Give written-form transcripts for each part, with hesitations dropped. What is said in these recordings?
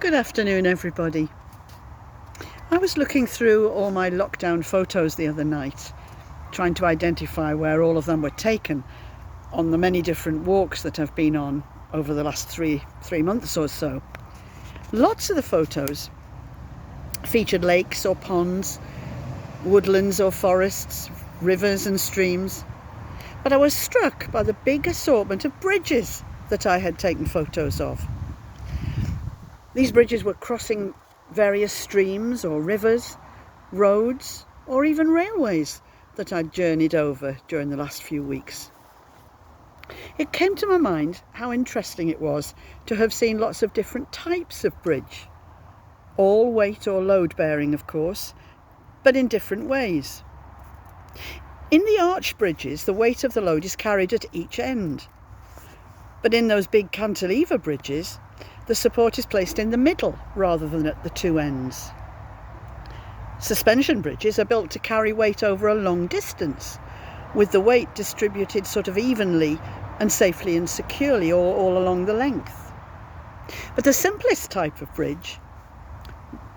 Good afternoon, everybody. I was looking through all my lockdown photos the other night, trying to identify where all of them were taken on the many different walks that I've been on over the last three months or so. Lots of the photos featured lakes or ponds, woodlands or forests, rivers and streams. But I was struck by the big assortment of bridges that I had taken photos of. These bridges were crossing various streams or rivers, roads, or even railways that I'd journeyed over during the last few weeks. It came to my mind how interesting it was to have seen lots of different types of bridge, all weight or load bearing, of course, but in different ways. In the arch bridges, the weight of the load is carried at each end, but in those big cantilever bridges, the support is placed in the middle rather than at the two ends. Suspension bridges are built to carry weight over a long distance, with the weight distributed sort of evenly and safely and securely all along the length. But the simplest type of bridge,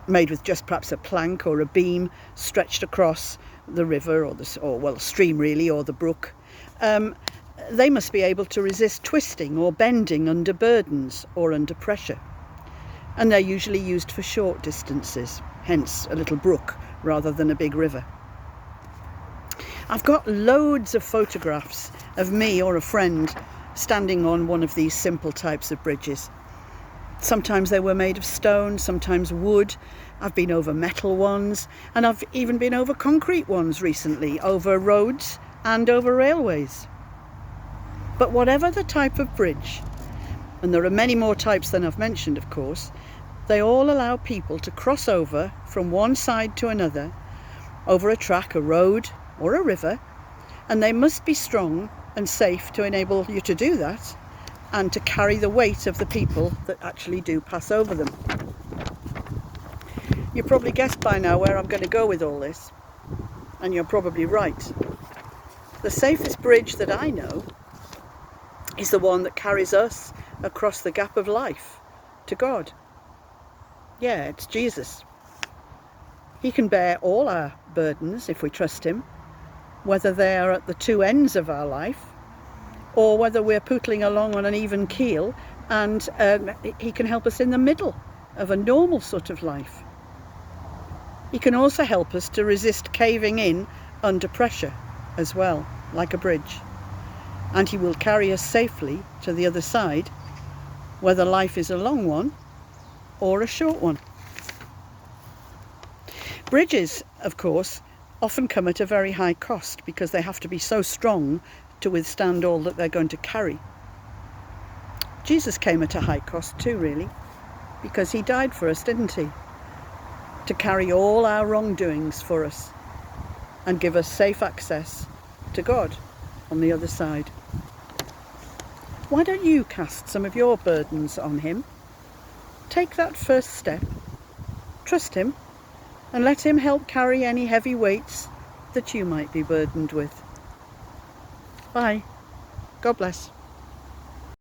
made with just perhaps a plank or a beam stretched across the river or stream really, or the brook, they must be able to resist twisting or bending under burdens or under pressure. And they're usually used for short distances, hence a little brook rather than a big river. I've got loads of photographs of me or a friend standing on one of these simple types of bridges. Sometimes they were made of stone, sometimes wood. I've been over metal ones, and I've even been over concrete ones recently, over roads and over railways. But whatever the type of bridge, and there are many more types than I've mentioned, of course, they all allow people to cross over from one side to another, over a track, a road, or a river, and they must be strong and safe to enable you to do that, and to carry the weight of the people that actually do pass over them. You probably guessed by now where I'm going to go with all this, and you're probably right. The safest bridge that I know is the one that carries us across the gap of life to God. Yeah, it's Jesus. He can bear all our burdens if we trust him, whether they are at the two ends of our life or whether we're pootling along on an even keel, and he can help us in the middle of a normal sort of life. He can also help us to resist caving in under pressure as well, like a bridge. And he will carry us safely to the other side, whether life is a long one or a short one. Bridges, of course, often come at a very high cost because they have to be so strong to withstand all that they're going to carry. Jesus came at a high cost too, really, because he died for us, didn't he? To carry all our wrongdoings for us and give us safe access to God on the other side. Why don't you cast some of your burdens on him? Take that first step, trust him, and let him help carry any heavy weights that you might be burdened with. Bye. God bless.